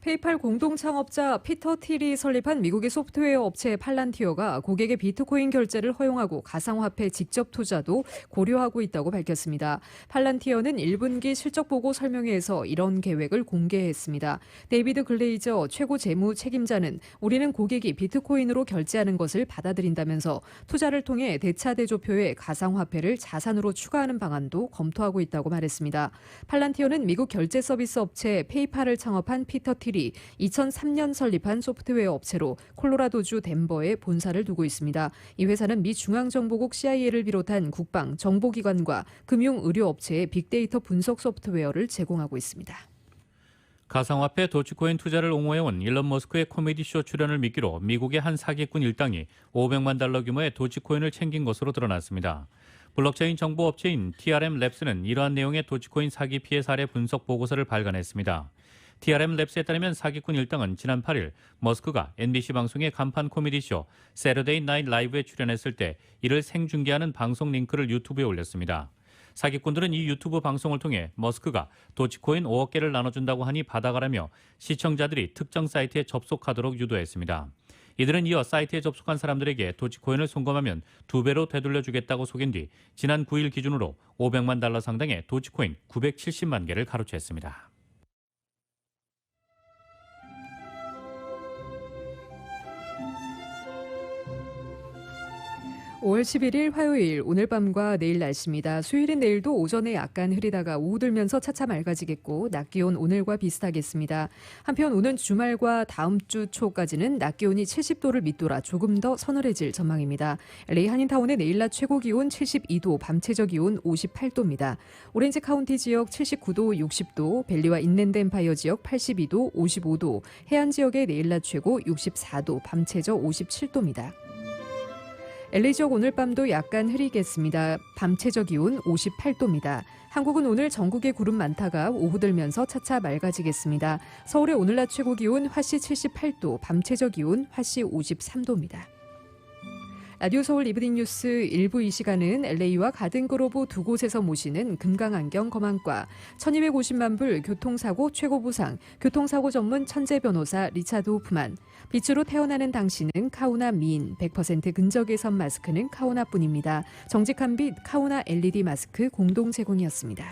Speaker 3: 페이팔 공동 창업자 피터 틸이 설립한 미국의 소프트웨어 업체 팔란티어가 고객의 비트코인 결제를 허용하고 가상화폐 직접 투자도 고려하고 있다고 밝혔습니다. 팔란티어는 1분기 실적 보고 설명회에서 이런 계획을 공개했습니다. 데이비드 글레이저 최고 재무 책임자는 우리는 고객이 비트코인으로 결제하는 것을 받아들인다면서 투자를 통해 대차대조표의 가상화폐를 자산으로 추가하는 방안도 검토하고 있다고 말했습니다. 팔란티어는 미국 결제 서비스 업체 페이팔을 창업한 피터 틸이 2003년 설립한 소프트웨어 업체로 콜로라도주 덴버에 본사를 두고 있습니다. 이 회사는 미 중앙정보국 CIA를 비롯한 국방, 정보기관과 금융의료업체에 빅데이터 분석 소프트웨어를 제공하고 있습니다.
Speaker 2: 가상화폐 도치코인 투자를 옹호해온 일론 머스크의 코미디쇼 출연을 미끼로 미국의 한 사기꾼 일당이 500만 달러 규모의 도치코인을 챙긴 것으로 드러났습니다. 블록체인 정보업체인 TRM랩스는 이러한 내용의 도치코인 사기 피해 사례 분석 보고서를 발간했습니다. TRM랩스에 따르면 사기꾼 일당은 지난 8일 머스크가 NBC 방송의 간판 코미디쇼 세러데이 나잇 라이브에 출연했을 때 이를 생중계하는 방송 링크를 유튜브에 올렸습니다. 사기꾼들은 이 유튜브 방송을 통해 머스크가 도치코인 5억 개를 나눠준다고 하니 받아가라며 시청자들이 특정 사이트에 접속하도록 유도했습니다. 이들은 이어 사이트에 접속한 사람들에게 도치코인을 송금하면 2배로 되돌려주겠다고 속인 뒤 지난 9일 기준으로 500만 달러 상당의 도치코인 970만 개를 가로챘습니다.
Speaker 3: 5월 11일 화요일 오늘 밤과 내일 날씨입니다. 수요일인 내일도 오전에 약간 흐리다가 오후 들면서 차차 맑아지겠고 낮 기온 오늘과 비슷하겠습니다. 한편 오는 주말과 다음 주 초까지는 낮 기온이 70도를 밑돌아 조금 더 서늘해질 전망입니다. LA 한인타운의 내일 낮 최고 기온 72도, 밤 최저 기온 58도입니다. 오렌지 카운티 지역 79도, 60도, 벨리와 인랜드 엠파이어 지역 82도, 55도, 해안 지역의 내일 낮 최고 64도, 밤 최저 57도입니다. LA 지역 오늘 밤도 약간 흐리겠습니다. 밤 최저 기온 58도입니다. 한국은 오늘 전국에 구름 많다가 오후 들면서 차차 맑아지겠습니다. 서울의 오늘 낮 최고 기온 화씨 78도, 밤 최저 기온 화씨 53도입니다. 라디오 서울 이브닝 뉴스 1부 이 시간은 LA와 가든그로브 두 곳에서 모시는 금강안경 검안과 1250만 불 교통사고 최고보상, 교통사고 전문 천재 변호사 리차드 호프만, 빛으로 태어나는 당신은 카우나 미인, 100% 근적외선 마스크는 카우나뿐입니다. 정직한 빛 카우나 LED 마스크 공동 제공이었습니다.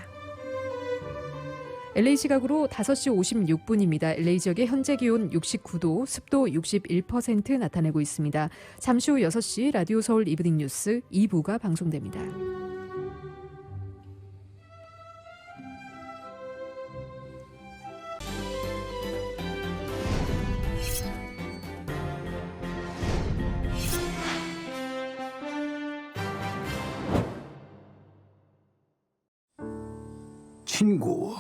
Speaker 3: LA 시각으로 5시 56분입니다. LA 지역의 현재 기온 69도, 습도 61% 나타내고 있습니다. 잠시 후 6시 라디오 서울 이브닝 뉴스 2부가 방송됩니다.
Speaker 1: 친구,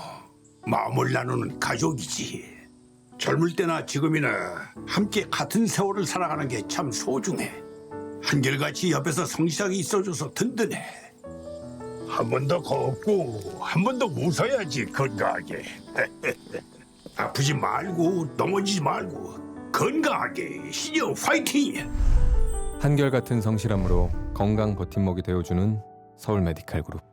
Speaker 1: 마음을 나누는 가족이지. 젊을 때나 지금이나 함께 같은 세월을 살아가는 게 참 소중해. 한결같이 옆에서 성실하게 있어줘서 든든해. 한 번 더 걷고 한 번 더 웃어야지 건강하게. 아프지 말고 넘어지지 말고 건강하게 신영 화이팅!
Speaker 22: 한결같은 성실함으로 건강 버팀목이 되어주는 서울 메디칼 그룹.